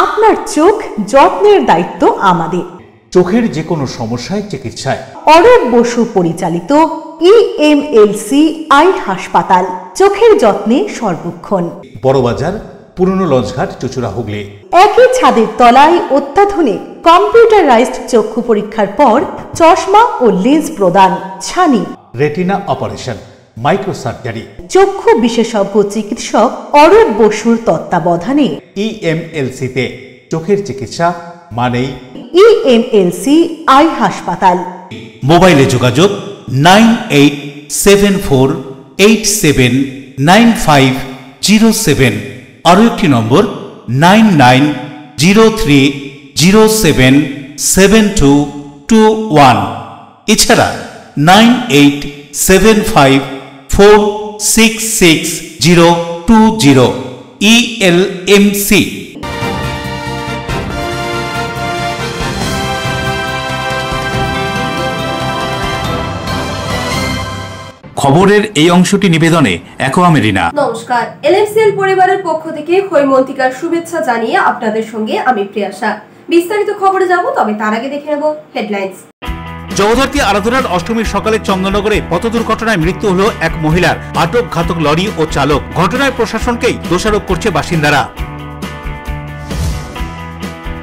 আপনার চোখ যত্নের দায়িত্ব আমাদের। চোখের যে কোনো সমস্যায় চিকিৎসায় অরূপ বসু পরিচালিত EMLC আই হাসপাতাল, চোখের যত্নে সর্বক্ষণ। বড়বাজার, পুরনো লঞ্চঘাট, চুঁচুড়া, হুগলি। একই ছাদের তলায় অত্যাধুনিক কম্পিউটারাইজড চক্ষু পরীক্ষার পর চশমা ও লেন্স প্রদান, ছানি, রেটিনা অপারেশন, মাইক্রো সার্জারি। চক্ষু বিশেষজ্ঞ চিকিৎসক অরূপ বসুর তত্ত্বাবধানে EMLC-তে চোখের চিকিৎসা মানেই EMLC আই হাসপাতাল। মোবাইলে যোগাযোগ 9874879507। আরও একটি নম্বর 9903077221। এছাড়া 9875466020। ELMC। খবরের এই অংশটি নিবেদনে অ্যাকোয়া মেরিনা। নমস্কার, এলএমসিএল পরিবারের পক্ষ থেকে হৈমন্তিকার শুভেচ্ছা জানিয়ে আপনাদের সঙ্গে আমি প্রিয়াশা। বিস্তারিত খবরে যাব, তবে তার আগে দেখে নেব হেডলাইন্স। জগদ্ধাত্রী আরাধনার অষ্টমীর সকালে চন্দননগরে পথ দুর্ঘটনায় মৃত্যু হলো এক মহিলার। আটক ঘাতক লরি ও চালক। ঘটনায় প্রশাসনকেই দোষারোপ করছে বাসিন্দারা।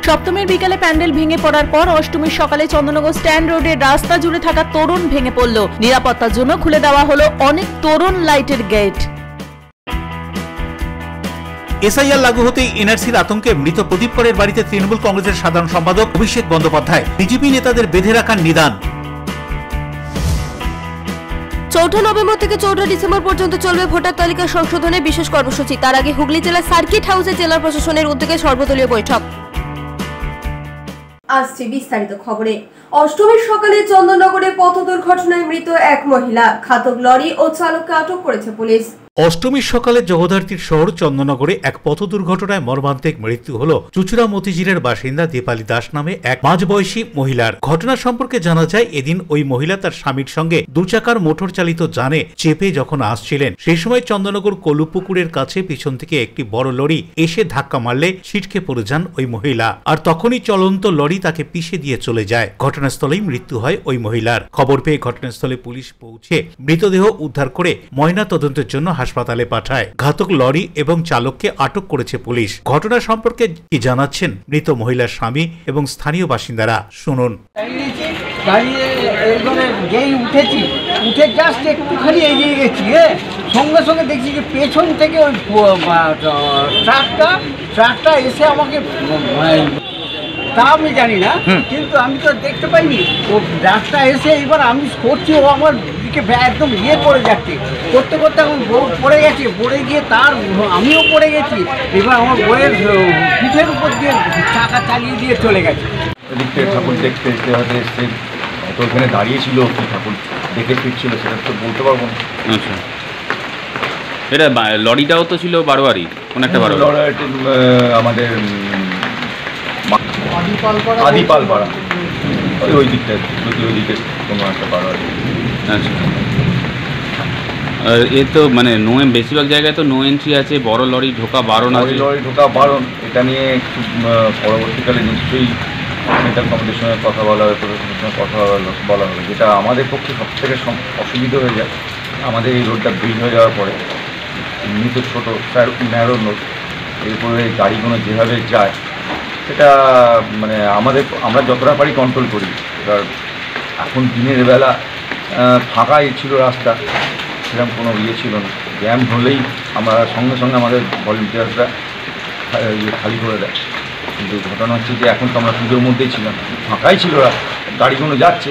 সপ্তমীর বিকালে প্যান্ডেল ভেঙে পড়ার পর অষ্টমীর সকালে চন্দননগর স্ট্যান্ড রোডের রাস্তা জুড়ে থাকা তোরণ ভেঙে পড়ল। নিরাপত্তার জন্য খুলে দেওয়া হলো অনেক তোরণ লাইটের গেট। এসআইআর লাগু হতেই এনআরসির আতঙ্কে মৃত প্রদীপ করের বাড়িতে তৃণমূল কংগ্রেসের সাধারণ সম্পাদক অভিষেক বন্দ্যোপাধ্যায়। বিজেপি নেতাদের বেঁধে রাখার নিদান। 4 নভেম্বর থেকে 14 ডিসেম্বর পর্যন্ত চলবে ভোটার তালিকা সংশোধনের বিশেষ কর্মসূচি। তার আগে হুগলি জেলার সার্কিট হাউসে জেলা প্রশাসনের উদ্যোগে সর্বদলীয় বৈঠক। আসছে বিস্তারিত খবরে। অষ্টমীর সকালে চন্দননগরে পথ দুর্ঘটনায় মৃত এক মহিলা। ঘাতক লরি ও চালককে আটক করেছে পুলিশ। অষ্টমীর সকালে জগদ্ধাত্রীর শহর চন্দননগরে এক পথ দুর্ঘটনায় মর্মান্তিক মৃত্যু হল চুঁচুড়া মতিঝিলের বাসিন্দা দীপালি দাস নামে এক মাঝবয়সী মহিলার। ঘটনা সম্পর্কে জানা যায়, এদিন ওই মহিলা তার স্বামীর সঙ্গে দুচাকার মোটর চালিত যানে চেপে যখন আসছিলেন, সেই সময় চন্দননগর কলুপুকুরের কাছে পিছন থেকে একটি বড় লরি এসে ধাক্কা মারলে ছিটকে পড়ে যান ওই মহিলা। আর তখনই চলন্ত লরি তাকে পিষে দিয়ে চলে যায়। ঘটনাস্থলেই মৃত্যু হয় ওই মহিলার। খবর পেয়ে ঘটনাস্থলে পুলিশ পৌঁছে মৃতদেহ উদ্ধার করে ময়না তদন্তের জন্য হাসপাতালে পাঠায়। ঘাতক লরি এবং চালককে আটক করেছে পুলিশ। ঘটনা সম্পর্কে কি জানাচ্ছেন মৃত মহিলার স্বামী এবং স্থানীয় বাসিন্দারা, শুনুন। উঠে জাস্ট একটুখানি এগিয়ে গেছি, সঙ্গে সঙ্গে দেখছি যে পেছন থেকে ওই ট্রাকটা এসে আমাকে, তা আমি জানি না, কিন্তু আমি তো দেখতে পাইনি। ও ট্রাকটা এসে এবার আমি করছি, ও আমার দিকে একদম পড়ে যাচ্ছে। করতে করতে আমার বউ পড়ে গেছে, পড়ে গিয়ে তার আমিও পড়ে গেছি। এবার আমার বউয়ের পিঠের উপর দিয়ে চাকা চালিয়ে দিয়ে চলে গেছে। এদিকে ঠাকুর দেখতে হয়তো এসছে, হয়তো ওখানে দাঁড়িয়েছিল, কি ঠাকুর দেখে ফিরছিল সেটা তো বলতে পারবো না। আচ্ছা, এটা লরিটাও তো ছিল বারোয়ারি, কোন একটা বারোয়ারি আমাদের আদিপালপাড়া, ওই দিকটা, ওই দিকে কোনো একটা বারোয়ারি। আচ্ছা, এ তো মানে বেশিরভাগ জায়গায় তো নো এন্ট্রি আছে, বড় লরি ঢোকা বারণ আছে। লরি ঢোকা বারণ, এটা নিয়ে একটু পরবর্তীকালে নিশ্চয়ই সেন্ট্রাল কমিটির সঙ্গে কথা বলা হবে, প্রশাসনের সঙ্গে কথা বলা হবে। যেটা আমাদের পক্ষে সবথেকে অসুবিধা হয়ে যায়, আমাদের এই রোডটা ব্রিজ হয়ে যাওয়ার পরে এমনি তো ছোটো ন্যারো রোড, এরপরে গাড়িগুলো যেভাবে যায় সেটা মানে আমরা যতটা পারি কন্ট্রোল করি। এবার এখন দিনের বেলা ফাঁকাই ছিল রাস্তা, সেরকম কোনো ছিল না। জ্যাম হলেই আমরা সঙ্গে সঙ্গে আমাদের ভলেন্টিয়ার্সরা খালি করে দেয়। কিন্তু ঘটনা হচ্ছে যে এখন তো আমরা পুজোর মধ্যেই ছিলাম, ফাঁকাই ছিল রাস্তা, গাড়িগুলো যাচ্ছে,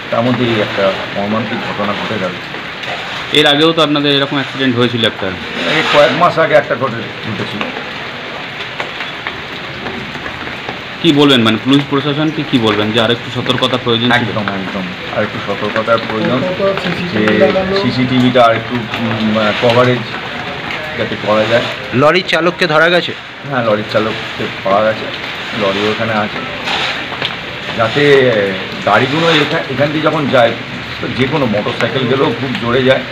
তার মধ্যেই একটা মর্মান্তিক ঘটনা ঘটে গেল। এর আগেও তো আপনাদের এরকম অ্যাক্সিডেন্ট হয়েছিল একটা, কয়েক মাস আগে একটা ঘটেছিল। কি বলবেন, মানে পুলিশ প্রশাসনকে কি বলবেন যে আরেকটু সতর্কতা প্রয়োজন? একদম আরেকটু সতর্কতার প্রয়োজন, যে সিসিটিভিটা আরেকটু কভারেজ যাতে করা যায়। লরির চালককে ধরা গেছে? হ্যাঁ, লরির চালককে পাওয়া গেছে, লরি ওখানে আছে। যাতে গাড়িগুলো এখান দিয়ে যখন যায়, তো যে কোনো মোটর সাইকেল গেলেও খুব জোরে যায়।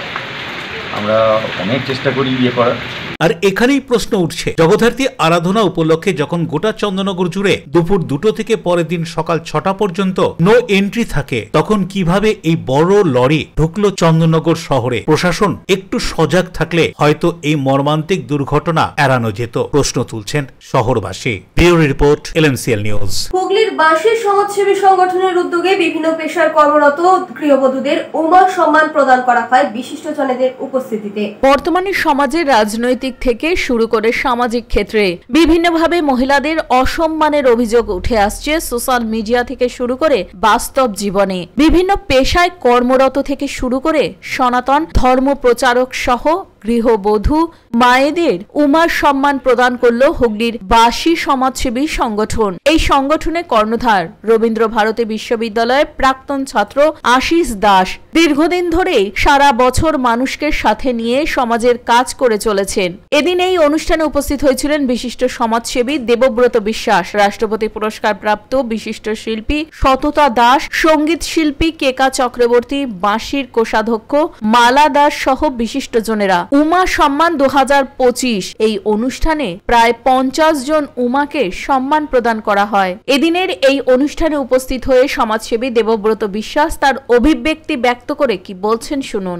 আমরা অনেক চেষ্টা করি করার, আর এখানেই প্রশ্ন উঠছে, জগদ্ধাত্রী আরাধনা উপলক্ষে যখন গোটা চন্দননগর জুড়ে দুপুর 2টো থেকে পরের দিন সকাল 6টা পর্যন্ত নো এন্ট্রি থাকে, তখন কিভাবে এই বড় লরি ঢুকলো চন্দননগর শহরে? প্রশাসন একটু সজাগ থাকলে হয়তো এই মর্মান্তিক দুর্ঘটনা এড়ানো যেত, প্রশ্ন তুলছেন শহরবাসী। Bureau report, LMCL news. হুগলির বাঁশি সমাজসেবী সংগঠনের উদ্যোগে বিভিন্ন পেশার কর্মরত গৃহবধূদের উমা সম্মান প্রদান করা হয় বিশিষ্টজনদের উপস্থিতিতে। বর্তমানে সমাজের রাজনৈতিক থেকে শুরু করে সামাজিক ক্ষেত্রে বিভিন্নভাবে মহিলাদের অসম্মানের অভিযোগ উঠে আসছে। সোশ্যাল মিডিয়া থেকে শুরু করে বাস্তব জীবনে বিভিন্ন পেশায় কর্মরত থেকে শুরু করে সনাতন ধর্ম প্রচারক সহ গৃহবধূ মায়েদের উমার সম্মান প্রদান করল হুগলির বাঁশি সমাজসেবী সংগঠন। এই সংগঠনে কর্ণধার রবীন্দ্র ভারতী বিশ্ববিদ্যালয়ের প্রাক্তন ছাত্র আশিস দাস দীর্ঘদিন ধরেই সারা বছর মানুষকে সাথে নিয়ে সমাজের কাজ করে চলেছেন। এদিন এই অনুষ্ঠানে উপস্থিত হয়েছিলেন বিশিষ্ট সমাজসেবী দেবব্রত বিশ্বাস, রাষ্ট্রপতি পুরস্কার প্রাপ্ত বিশিষ্ট শিল্পী সততা দাস, সঙ্গীত শিল্পী কেকা চক্রবর্তী, বাঁশির কোষাধ্যক্ষ মালা দাস সহ বিশিষ্টজনেরা। উমা সম্মান 2025 এই অনুষ্ঠানে প্রায় 50 জন উমাকে সম্মান প্রদান করা হয়। এদিনের এই অনুষ্ঠানে উপস্থিত হয়ে সমাজসেবী দেবব্রত বিশ্বাস তার অভিব্যক্তি ব্যক্ত করে কি বলছেন শুনুন।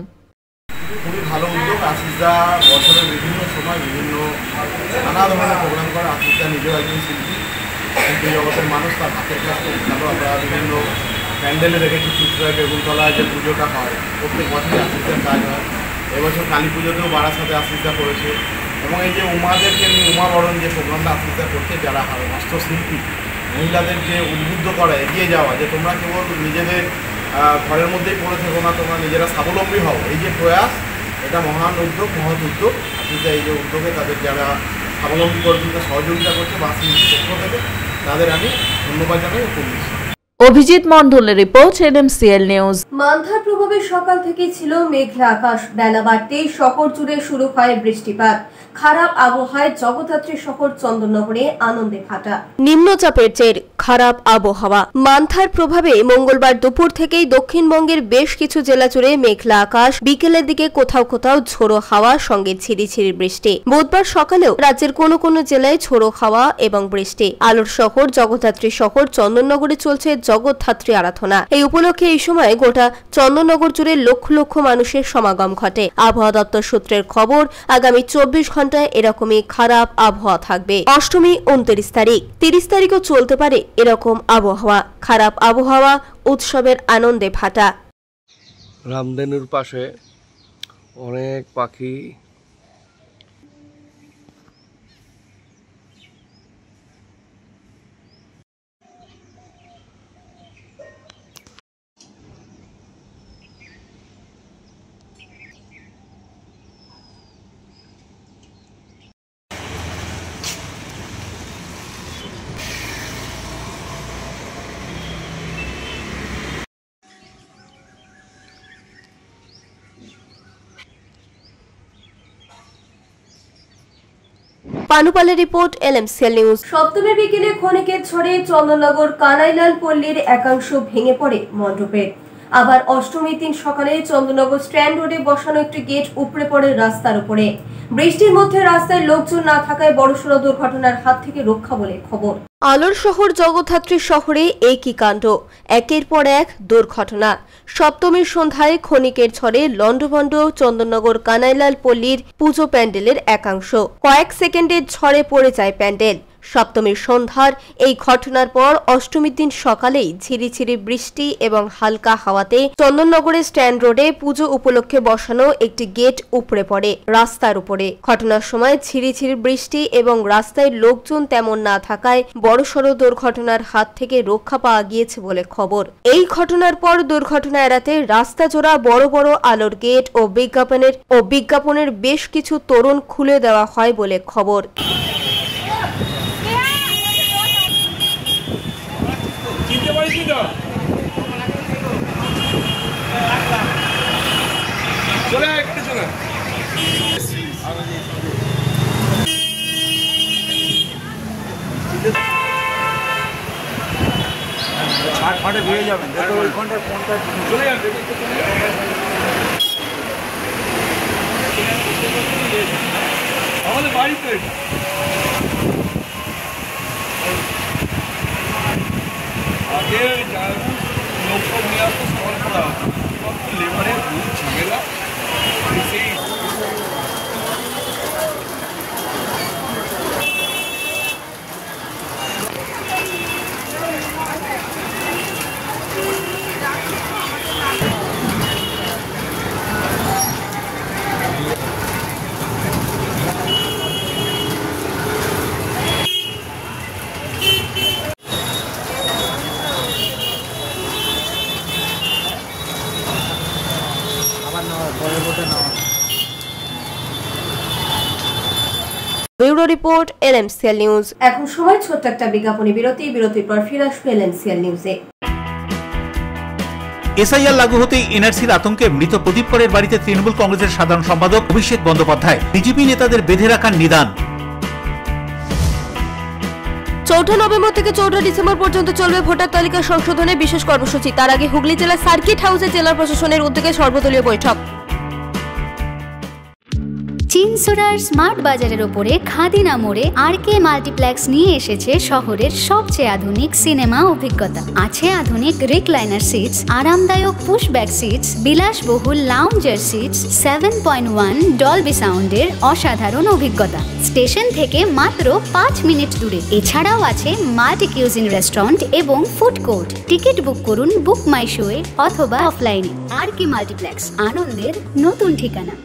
খুবই ভালো উদ্যোগ। আশিসদা বছরের বিভিন্ন সময় বিভিন্ন নানা ধরনের প্রোগ্রাম করে। আশিসদা নিজেও একজন শিল্পী, শিল্পী জগতের মানুষ, তার হাতের কাজ খুব ভালো। আমরা বিভিন্ন প্যান্ডেলে দেখেছি চিত্রায় বেগুনতলায় যে পুজোটা হয়, প্রত্যেক বছরই আশিসদার কাজ হয়। এবছর কালী পুজোতেও বারাসাতে আশিসদা করেছে। এবং এই যে উমাদেরকে নিয়ে উমাবরণ যে প্রোগ্রামটা আশিসদা করছে, যারা হস্তশিল্পী মহিলাদের যে উদ্বুদ্ধ করা, এগিয়ে যাওয়া, যে তোমরা কেবল নিজেদের ঘরের মধ্যেই পড়ে থেকো না, তোমরা নিজেরা স্বাবলম্বী হও, এই যে প্রয়াস, এটা মহান উদ্যোগ, মহৎ উদ্যোগ। আশিসদা এই যে উদ্যোগে তাদের যারা স্বাবলম্বী করতে সহযোগিতা করছে বাঁশির পক্ষ থেকে, তাদের আমি ধন্যবাদ জানাই ও করছি। অভিজিৎ মন্ডলের রিপোর্ট, LMCL নিউজ। মান্ধার প্রভাবে সকাল থেকেই ছিল মেঘলা আকাশ। বেলা বাড়তেই শহর জুড়ে শুরু হয় বৃষ্টিপাত। খারাপ আবহাওয়ায় জগদ্ধাত্রী শহর চন্দননগরে আনন্দে ফাটা। নিম্নচাপের জের খারাপ আবহাওয়া। মান্থার প্রভাবে মঙ্গলবার দুপুর থেকেই দক্ষিণবঙ্গের বেশ কিছু জেলা জুড়ে মেঘলা আকাশ, বিকেলের দিকে কোথাও কোথাও ঝোড়ো হাওয়া সঙ্গে ঝিরিঝিরি বৃষ্টি। বুধবার সকালেও রাজ্যের কোনো কোনো জেলায় ঝোড়ো হাওয়া এবং বৃষ্টি। আলোর শহর জগদ্ধাত্রী শহর চন্দননগরে চলছে জগদ্ধাত্রী আরাধনা। এই উপলক্ষে এই সময় গোটা চন্দননগর জুড়ে লক্ষ লক্ষ মানুষের সমাগম ঘটে। আবহাওয়া দপ্তর সূত্রের খবর, আগামী 24 ঘন্টায় এরকমই খারাপ আবহাওয়া থাকবে। অষ্টমী 29 তারিখ, 30 তারিখও চলতে পারে এরকম আবহাওয়া। খারাপ আবহাওয়া, উৎসবের আনন্দে ফাটা। রামধেনুর পাশে অনেক পাখি পানুপালের রিপোর্ট, LMCL নিউজ। সপ্তমীর বিকেলে ক্ষণিকের ঝড়ে চন্দননগর কানাইলাল পল্লীর একাংশ ভেঙে পড়ে মণ্ডপের। আবার অষ্টমীর দিন সকালে চন্দননগর স্ট্যান্ড রোডে বসানো একটি গেট উপড়ে পড়ে রাস্তার উপরে। বৃষ্টির মধ্যে রাস্তায় লোকজন না থাকায় বড়সড় দুর্ঘটনার হাত থেকে রক্ষা বলে খবর। আলোর শহর জগদ্ধাত্রী শহরে একই কাণ্ড, একের পর এক দুর্ঘটনা। সপ্তমীর সন্ধ্যায় ক্ষণিকের ঝড়ে লন্ডভন্ড চন্দননগর কানাইলাল পল্লীর পুজো প্যান্ডেলের একাংশ। কয়েক সেকেন্ডের ঝড়ে পড়ে যায় প্যান্ডেল। সপ্তমীর সন্ধ্যার এই ঘটনার পর অষ্টমীর দিন সকালেই ঝিরিঝিরি বৃষ্টি এবং হালকা হাওয়াতে চন্দননগরের স্ট্যান্ড রোডে পুজো উপলক্ষে বসানো একটি গেট উপড়ে পড়ে রাস্তার উপরে। ঘটনার সময় ঝিরিঝিরি বৃষ্টি এবং রাস্তায় লোকজন তেমন না থাকায় বড়সড় দুর্ঘটনার হাত থেকে রক্ষা পাওয়া গিয়েছে বলে খবর। এই ঘটনার পর দুর্ঘটনা এড়াতে রাস্তা জোড়া বড় বড় আলোর গেট ও বিজ্ঞাপনের বেশ কিছু তোরণ খুলে দেওয়া হয় বলে খবর। আমাদের বাড়ি তো এটা আগে লোক নিয়ে আসতো সকাল করা লেবারের বহুত ঝামেলা সেই ব্যুরো রিপোর্ট এলএমসিএল নিউজ। এখন সময় ছোট্ট একটা বিজ্ঞাপনী বিরতির পর ফিরে আসবে এলএমসিএল নিউজে। এসআইআর লাগু হতেই এনআরসির আতঙ্কে মৃত প্রদীপ করের বাড়িতে তৃণমূল কংগ্রেসের সাধারণ সম্পাদক অভিষেক বন্দ্যোপাধ্যায় বিজেপি নেতাদের বেঁধে রাখার নিদান। 4 নভেম্বর থেকে 14 ডিসেম্বর পর্যন্ত চলবে ভোটার তালিকা সংশোধনের বিশেষ কর্মসূচি। তার আগে হুগলি জেলার সার্কিট হাউসে জেলা প্রশাসনের উদ্যোগে সর্বদলীয় বৈঠক। চিনসুরার স্মার্ট বাজারের উপরে খাদিনা মোড়ে আরকে মাল্টিপ্লেক্স নিয়ে এসেছে শহরের সবচেয়ে আধুনিক সিনেমা অভিজ্ঞতা। আছে আধুনিক রিক্লাইনার সিটস, আরামদায়ক পুশব্যাক সিটস, বিলাসবহুল লাউঞ্জার সিটস, 7.1 ডলবি সাউন্ডের অসাধারণ অভিজ্ঞতা। স্টেশন থেকে মাত্র 5 মিনিট দূরে। এছাড়াও আছে মাল্টি কিউজিন রেস্টুরেন্ট এবং ফুড কোর্ট। টিকিট বুক করুন বুক মাই শোয়ে অথবা অফলাইনে। আরকে মাল্টিপ্লেক্স, আনন্দের নতুন ঠিকানা।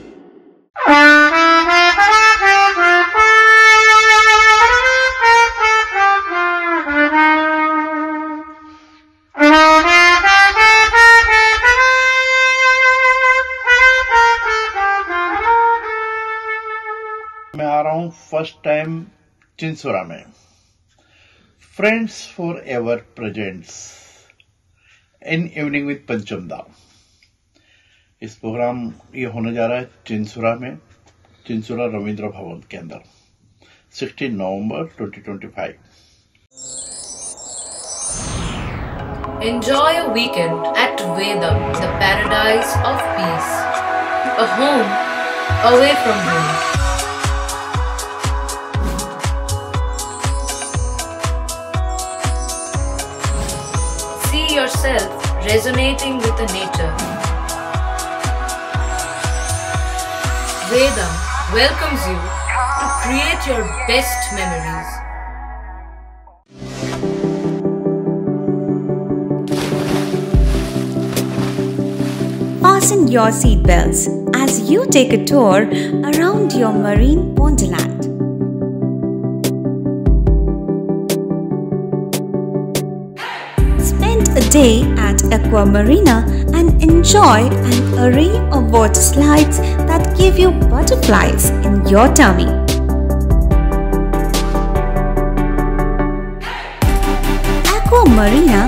मैं आ रहा हूं फर्स्ट टाइम चिंसोरा में। Friends for ever presents in evening with पंचम दा। इस प्रोग्राम ये होने जा रहा है चिंसोरा में, चिंसोरा रविंद्र भवन के अंदर 16 नवंबर 2025। Enjoy a weekend at Vedam, the paradise of peace. A home away from home. See yourself resonating with the nature. Vedam welcomes you to create your best memories. Fasten your seatbelts as you take a tour around your marine wonderland. Spend a day at Aqua Marina and enjoy an array of water slides that give you butterflies in your tummy. Aqua Marina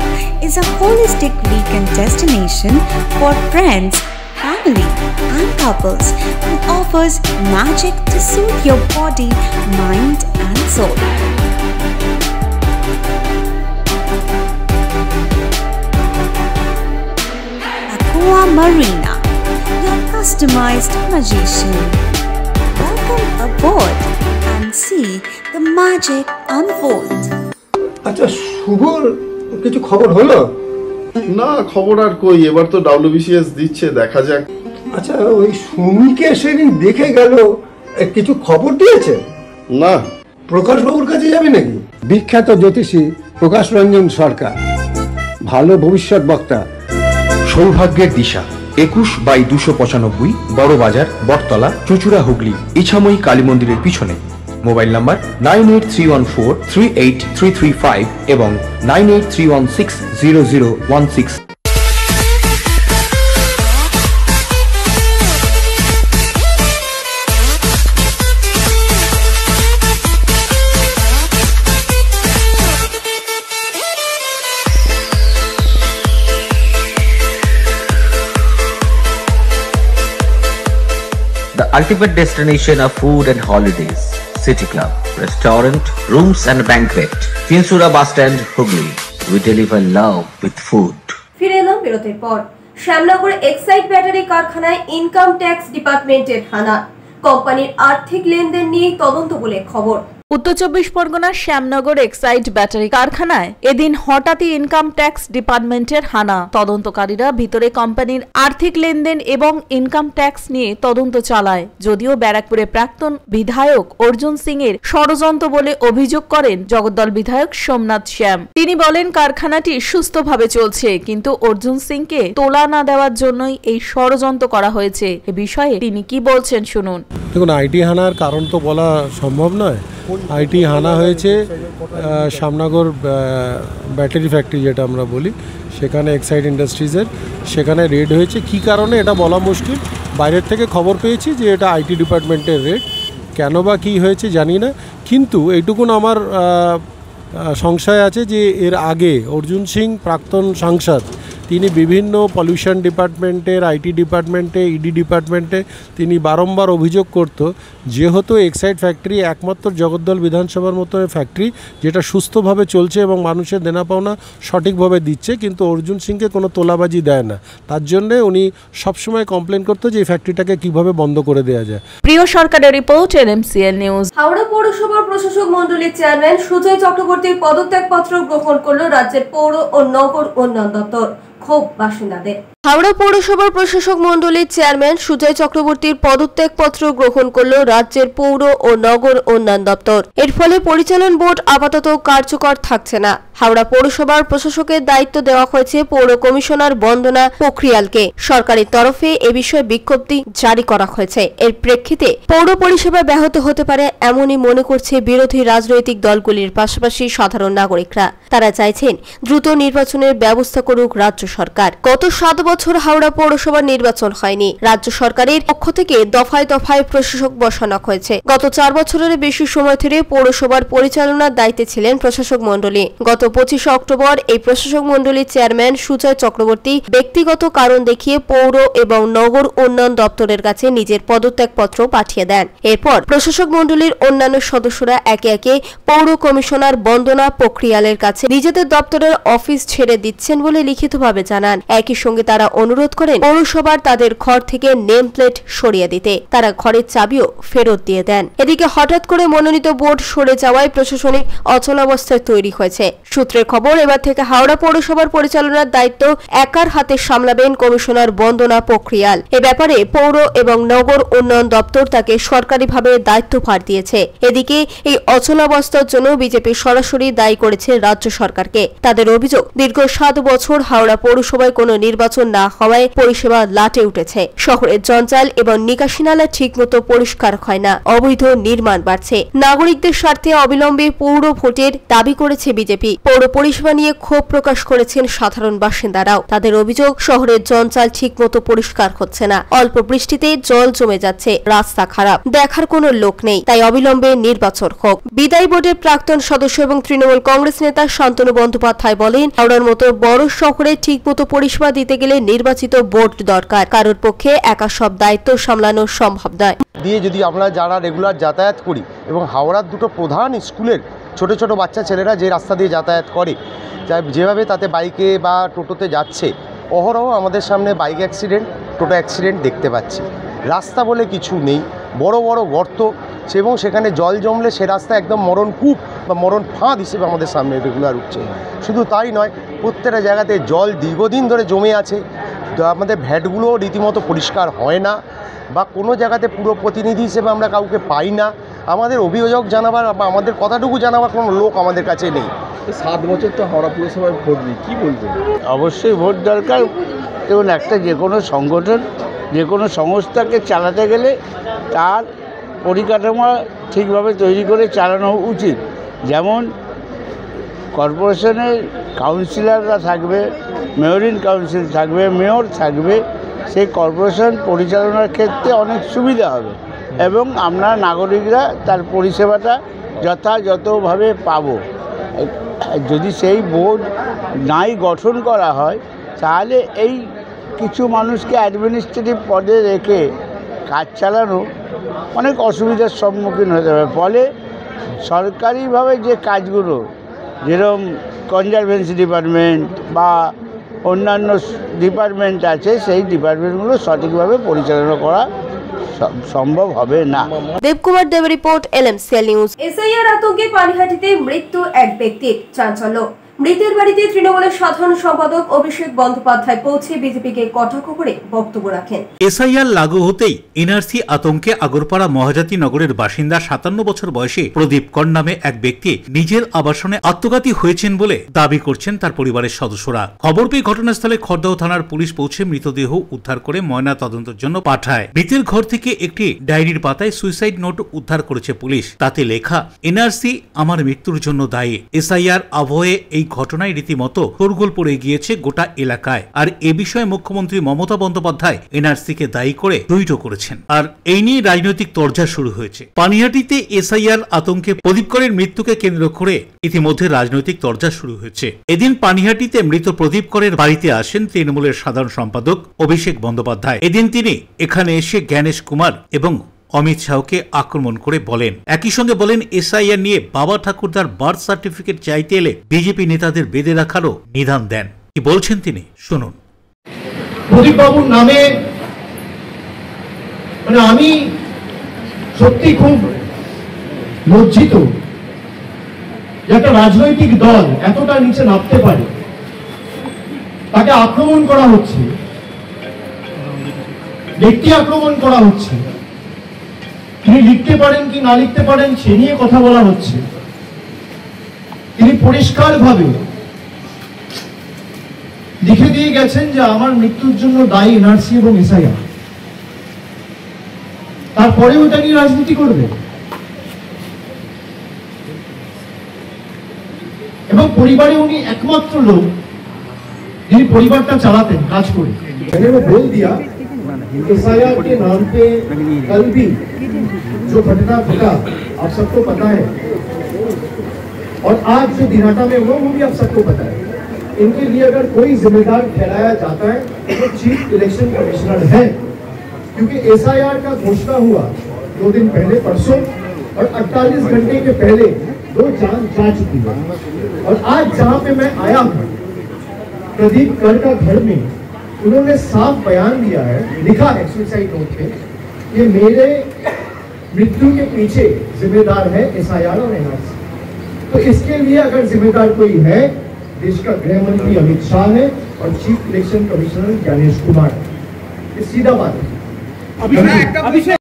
is a holistic weekend destination for friends, family and couples and offers magic to soothe your body, mind and soul. Aqua Marina, your customized magician. Welcome aboard and see the magic unfold. আচ্ছা শুভর কিছু খবর হলো? না খবর আর কই, এবার তো WBCS দিচ্ছে, দেখা যাক। আচ্ছা ওই সুমিকে সেদিন দেখে গেল, কিছু খবর দিয়েছে? না। প্রকাশ বাবুর কাছে যাবে নাকি? বিখ্যাত জ্যোতিষী প্রকাশ রঞ্জন সরকার, ভালো ভবিষ্যৎ বক্তা। সৌভাগ্যের দিশা 21/295 বড় বাজার, বটতলা, চুঁচুড়া, হুগলি, ইছাময়ী কালী মন্দিরের পিছনে। মোবাইল নাম্বার 9831438335 এবং 9831600016। The ultimate destination of food and holidays. City Club, restaurant, rooms and banquet. Chinsura bus stand, Hugli. We deliver love with food. ফিরে এলাম বিরতির পর। শ্যামনগরে এক্সাইড ব্যাটারি কারখানায় ইনকাম ট্যাক্স ডিপার্টমেন্টের হানা। কোম্পানির আর্থিক লেনদেন নিয়ে তদন্ত বলে খবর। উত্তর 24 পরগনার শ্যামনগর এক্সাইড ব্যাটারি কারখানায় এদিন হঠাৎই ইনকাম ট্যাক্স ডিপার্টমেন্টের হানা। তদন্তকারীরা ভিতরে কোম্পানির আর্থিক লেনদেন এবং ইনকাম ট্যাক্স নিয়ে তদন্ত চালায়। যদিও ব্যারাকপুরের প্রাক্তন বিধায়ক অর্জুন সিং এর ষড়যন্ত্র বলে অভিযোগ করেন জগদ্দল বিধায়ক সোমনাথ শ্যাম। তিনি বলেন কারখানাটি সুস্থভাবে চলছে, কিন্তু অর্জুন সিংকে তোলা না দেওয়ার জন্যই এই ষড়যন্ত্র করা হয়েছে। এ বিষয়ে তিনি কি বলছেন শুনুন। দেখুন, আইটি হানার কারণ তো বলা সম্ভব নয়। আইটি হানা হয়েছে শ্যামনগর ব্যাটারি ফ্যাক্টরি যেটা আমরা বলি, সেখানে এক্সাইড ইন্ডাস্ট্রিজের সেখানে রেড হয়েছে। কি কারণে এটা বলা মুশকিল। বাইরের থেকে খবর পেয়েছি যে এটা আইটি ডিপার্টমেন্টের রেড। কেন বা কী হয়েছে জানি না, কিন্তু এইটুকুন আমার সংশয় আছে যে এর আগে অর্জুন সিং প্রাক্তন সাংসদ, তিনি বিভিন্ন পলিউশন ডিপার্টমেন্টের, আইটি ডিপার্টমেন্টে, ইডি ডিপার্টমেন্টে তিনি বারংবার অভিযোগ করত যেহেতু এক্সাইড ফ্যাক্টরি একমাত্র জগদ্দল বিধানসভার মতো ফ্যাক্টরি যেটা সুস্থভাবে চলছে এবং মানুষের দেনা পাওনা সঠিকভাবে দিচ্ছে, কিন্তু অর্জুন সিংকে কোনো তোলাবাজি দেয় না। তার জন্যে উনি সবসময় কমপ্লেন করতো যে এই ফ্যাক্টরিটাকে কীভাবে বন্ধ করে দেওয়া যায়। প্রিয় সরকারের রিপোর্ট, এনএমসিএল নিউজ। হাওড়া পৌরসভার প্রশাসক মণ্ডলীর চেয়ারম্যান সুজয় চক্রবর্তীর পদত্যাগপত্র গ্রহণ করল রাজ্যের পৌর ও নগর উন্নয়ন দপ্তর। ক্ষোভ বাসিন্দাদের। হাওড়া পৌরসভার প্রশাসক মণ্ডলীর চেয়ারম্যান সুজয় চক্রবর্তীর পদত্যাগপত্র গ্রহণ করল রাজ্যের পৌর ও নগর উন্নয়ন দপ্তর। এর ফলে পরিচালন বোর্ড আপাতত কার্যকর থাকছে না। হাওড়া পৌরসভার প্রশাসকের দায়িত্ব দেওয়া হয়েছে পৌর কমিশনার বন্দনা পোখরিয়ালকে। সরকারের তরফে এ বিষয়ে বিজ্ঞপ্তি জারি করা হয়েছে। এর প্রেক্ষিতে পৌর পরিষেবা ব্যাহত হতে পারে এমনই মনে করছে বিরোধী রাজনৈতিক দলগুলির পাশাপাশি সাধারণ নাগরিকরা। তারা চাইছেন দ্রুত নির্বাচনের ব্যবস্থা করুক রাজ্য সরকার। গত 7 বছর হাওড়া পৌরসভার নির্বাচন হয়নি। রাজ্য সরকারের পক্ষ থেকে দফায় দফায় প্রশাসক বসানো হয়েছে। গত 4 বছরের বেশি সময় ধরে পৌরসভার পরিচালনার দায়িত্বে ছিলেন প্রশাসক মণ্ডলী। গত 25 অক্টোবর এই প্রশাসক মণ্ডলীর চেয়ারম্যান সুজয় চক্রবর্তী ব্যক্তিগত কারণ দেখিয়ে পৌর এবং নগর উন্নয়ন দপ্তরের কাছে নিজের পদত্যাগপত্র পাঠিয়ে দেন। এরপর প্রশাসক মণ্ডলীর অন্যান্য সদস্যরা একে একে পৌর কমিশনার বন্দনা পোখরিয়ালের কাছে নিজেদের দপ্তরের অফিস ছেড়ে দিচ্ছেন বলে লিখিতভাবে জানান। একই সঙ্গে তারা অনুরোধ করেন পৌরসভার তাদের ঘর থেকে নেম প্লেট সরিয়ে দিতে। তারা ঘরের চাবিও ফেরত দিয়ে দেন। এদিকে হঠাৎ করে মনোনীত বোর্ড সরে যাওয়ায় প্রশাসনিক অচলাবস্থায় তৈরি হয়েছে। সূত্রের খবর, এবার থেকে হাওড়া পৌরসভার পরিচালনার দায়িত্ব একার হাতে সামলাবেন কমিশনার বন্দনা পোখরিয়াল। এ ব্যাপারে পৌর এবং নগর উন্নয়ন দপ্তর তাকে সরকারিভাবে দায়িত্বভার দিয়েছে। এদিকে এই অচলাবস্থার জন্য বিজেপি সরাসরি দায়ী করেছে রাজ্য সরকারকে। তাদের অভিযোগ, দীর্ঘ 7 বছর হাওড়া পৌরসভায় কোনো নির্বাচন না হওয়ায় পরিষেবা লাটে উঠেছে। শহরের জঞ্জাল এবং নিকাশি নালা ঠিকমতো পরিষ্কার হয় না, অবৈধ নির্মাণ বাড়ছে। নাগরিকদের স্বার্থে অবিলম্বে পৌর ভোটের দাবি করেছে বিজেপি। পৌর পরিষেবা নিয়ে ক্ষোভ প্রকাশ করেছেন সাধারণ বাসিন্দারাও। তাদের অভিযোগ, শহরের জঞ্জাল ঠিকমতো পরিষ্কার হচ্ছে না, অল্প বৃষ্টিতে জল জমে যাচ্ছে, রাস্তা খারাপ, দেখার কোনো লোক নেই। তাই অবিলম্বে নির্বাচন হোক। বিদায়ী বোর্ডের প্রাক্তন সদস্য এবং তৃণমূল কংগ্রেস নেতা শান্তনু বন্দ্যোপাধ্যায় বলেন, হাওড়ার মতো বড় শহরে ঠিকমতো পরিষেবা দিতে গেলে নির্বাচিত বোর্ড দরকার। কারোর পক্ষে একা সব দায়িত্ব সামলানো সম্ভব নয়। দিয়ে যদি আমরা যারা রেগুলার যাতায়াত করি এবং হাওড়ার দুটো প্রধান স্কুলের ছোট ছোট বাচ্চা ছেলেরা যে রাস্তা দিয়ে যাতায়াত করে, যেভাবে তাতে বাইকে বা টোটোতে যাচ্ছে, অহরহ আমাদের সামনে বাইক অ্যাক্সিডেন্ট, টোটো অ্যাক্সিডেন্ট দেখতে পাচ্ছি। রাস্তা বলে কিছু নেই, বড় বড় গর্ত, এবং সেখানে জল জমলে সে রাস্তা একদম মরণকূপ বা মরণ ফাঁদ হিসেবে আমাদের সামনে রেগুলার উঠছে। শুধু তাই নয়, প্রত্যেকটা জায়গাতে জল দীর্ঘদিন ধরে জমে আছে। আমাদের ভ্যাটগুলোও রীতিমতো পরিষ্কার হয় না, বা কোনো জায়গাতে পুরো প্রতিনিধি হিসেবে আমরা কাউকে পাই না। আমাদের অভিযোগ জানাবার বা আমাদের কথাটুকু জানাবার কোনো লোক আমাদের কাছে নেই। 7 বছর তো হাওড়া পুরসভায় ভোট নেই, কী বলবেন? অবশ্যই ভোট দরকার। দেখুন, একটা যে কোনো সংগঠন, যে কোনো সংস্থাকে চালাতে গেলে তার পরিকাঠামো ঠিকভাবে তৈরি করে চালানো উচিত। যেমন কর্পোরেশনের কাউন্সিলররা থাকবে, মেয়রিন কাউন্সিল থাকবে, মেয়র থাকবে, সেই কর্পোরেশন পরিচালনার ক্ষেত্রে অনেক সুবিধা হবে এবং আমরা নাগরিকরা তার পরিষেবাটা যথাযথভাবে পাব। যদি সেই বোর্ড নাই গঠন করা হয়, তাহলে এই কিছু মানুষকে অ্যাডমিনিস্ট্রেটিভ পদে রেখে কাজ চালানো অনেক অসুবিধার সম্মুখীন হতে হবে। ফলে সরকারিভাবে যে কাজগুলো, যেরকম কনজারভেন্সি ডিপার্টমেন্ট বা অন্যান্য ডিপার্টমেন্ট আছে, সেই ডিপার্টমেন্টগুলো সঠিকভাবে পরিচালনা করা সম্ভব হবে না। দেবকুমার দেব রিপোর্ট, LMCL নিউজ। এসআইআর আতঙ্কে পানিহাটিতে মৃত্যু এক ব্যক্তির, চাঞ্চল্য। মৃতের বাড়িতে তৃণমূলের সাধারণ সম্পাদক অভিষেক বন্দ্যোপাধ্যায় পৌঁছে বিজেপিকে কটাক্ষ করে বক্তব্য রাখেন। এসআইআর লাগু হতেই এনআরসি আতঙ্কে আগরপাড়া মহাজাতি নগরের বাসিন্দা 57 বছর বয়সী প্রদীপ কর নামে এক ব্যক্তি নিজের আবাসনে আত্মঘাতী হয়েছেন বলে দাবি করছেন তার পরিবারের সদস্যরা। খবর পেয়ে ঘটনাস্থলে খড়দহ থানার পুলিশ পৌঁছে মৃতদেহ উদ্ধার করে ময়না তদন্তের জন্য পাঠায়। মৃতের ঘর থেকে একটি ডায়েরির পাতায় সুইসাইড নোট উদ্ধার করেছে পুলিশ। তাতে লেখা, এনআরসি আমার মৃত্যুর জন্য দায়ী। এসআইআর আবহে এই ঘটনায় রীতিমতো শোরগোল পড়ে গিয়েছে গোটা এলাকায়। আর এ বিষয়ে মুখ্যমন্ত্রী মমতা বন্দ্যোপাধ্যায় এনআরসিকে দায়ী করে টুইটও করেছেন। আর এই নিয়ে রাজনৈতিক তরজা শুরু হয়েছে। পানিহাটিতে এসআইআর আতঙ্কে প্রদীপ করের মৃত্যুকে কেন্দ্র করে ইতিমধ্যে রাজনৈতিক তরজা শুরু হয়েছে। এদিন পানিহাটিতে মৃত প্রদীপ করের বাড়িতে আসেন তৃণমূলের সাধারণ সম্পাদক অভিষেক বন্দ্যোপাধ্যায়। এদিন তিনি এখানে এসে জ্ঞানেশ কুমার এবং অমিত শাহকে আক্রমণ করে বলেন, একই সঙ্গে বলেন এসআইআর নিয়ে বাবা ঠাকুরদার বার্থ সার্টিফিকেট চাইতে এলে বিজেপি নেতাদের বেঁধে রাখারও নিদান দেন। কি বলছেন তিনি, শুনুন। প্রদীপ বাবুর নামে মানে আমি সত্যি খুব লজ্জিত যে একটা রাজনৈতিক দল এতটা নিচে নামতে পারে। তাকে আক্রমণ করা হচ্ছে, ব্যক্তি আক্রমণ করা হচ্ছে, তিনি লিখতে পারেন কি না লিখতে পারেন সে নিয়ে কথা বলা হচ্ছে। তিনি পরিষ্কারভাবে লিখে দিয়ে গেছেন যে আমার মৃত্যুর জন্য দায়ী এনআরসি এবং এসআইআর। তারপরেও এটা নিয়ে রাজনীতি করবে এবং পরিবারে উনি একমাত্র লোক যিনি পরিবারটা চালাতেন কাজ করে। বল দিয়া एसआईआर के नाम पे कल भी जो घटना घटा आप सबको पता है, और आज जो दिनाटा में हुआ वो भी आप सबको पता है। इनके लिए अगर कोई जिम्मेदार ठहराया जाता है तो चीफ इलेक्शन कमिश्नर है, क्योंकि एसआईआर का घोषणा हुआ 2 दिन पहले परसों, और 48 घंटे के पहले 2 जान जा चुकी है। और आज जहां पे मैं आया हूं प्रदीप कर का घर में, उन्होंने साफ बयान दिया है, लिखा है सुसाइड नोट पे, ये मेरे मृत्यु के पीछे जिम्मेदार है एसआईआर और एनआरसी। तो इसके लिए अगर जिम्मेदार कोई है, देश का गृह मंत्री अमित शाह है और chief election commissioner Gyanesh Kumar है। ये सीधा बात है।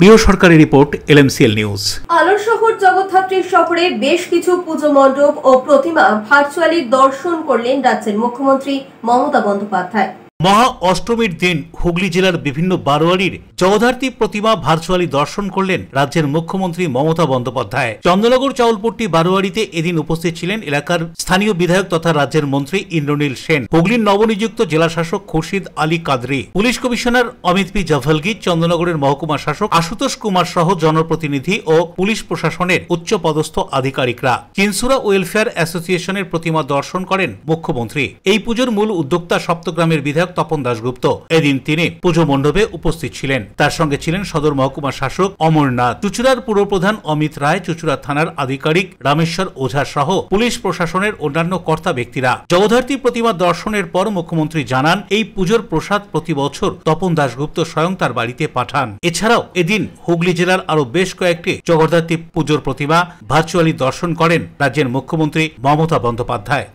প্রিয় সরকারি রিপোর্ট, LMCL নিউজ। আলোর শহর জগদ্ধাত্রী শহরে বেশ কিছু পুজো মণ্ডপ ও প্রতিমা ভার্চুয়ালি দর্শন করলেন রাজ্যের মুখ্যমন্ত্রী মমতা বন্দ্যোপাধ্যায়। মহা অষ্টমীর দিন হুগলি জেলার বিভিন্ন বারোয়ারির জগদ্ধাত্রী প্রতিমা ভার্চুয়ালি দর্শন করলেন রাজ্যের মুখ্যমন্ত্রী মমতা বন্দ্যোপাধ্যায়। চন্দ্রনগর চাউলপট্টি বারোয়ারিতে এদিন উপস্থিত ছিলেন এলাকার স্থানীয় বিধায়ক তথা রাজ্যের মন্ত্রী ইন্দ্রনীল সেন, হুগলির নবনিযুক্ত জেলা শাসক খুরশিদ আলী কাদরি, পুলিশ কমিশনার অমিত পি জাভলগি, চন্দ্রনগরের মহকুমা শাসক আশুতোষ কুমার সহ জনপ্রতিনিধি ও পুলিশ প্রশাসনের উচ্চপদস্থ আধিকারিকরা। চিনসুরা ওয়েলফেয়ার অ্যাসোসিয়েশনের প্রতিমা দর্শন করেন মুখ্যমন্ত্রী। এই পুজোর মূল উদ্যোক্তা সপ্তগ্রামের বিধায়ক তপন দাশগুপ্ত। এদিন তিনি পুজো মণ্ডপে উপস্থিত ছিলেন। তার সঙ্গে ছিলেন সদর মহকুমা শাসক অমরনাথ, চুচুড়ার পুরপ্রধান অমিত রায়, চুচুড়া থানার আধিকারিক রামেশ্বর ওঝা সহ পুলিশ প্রশাসনের অন্যান্য কর্তা ব্যক্তিরা। জগদ্ধাত্রী প্রতিমা দর্শনের পর মুখ্যমন্ত্রী জানান, এই পুজোর প্রসাদ প্রতি বছর তপন দাশগুপ্ত স্বয়ং তার বাড়িতে পাঠান। এছাড়াও এদিন হুগলি জেলার আরো বেশ কয়েকটি জগদ্ধাত্রী পুজোর প্রতিমা ভার্চুয়ালি দর্শন করেন রাজ্যের মুখ্যমন্ত্রী মমতা বন্দ্যোপাধ্যায়।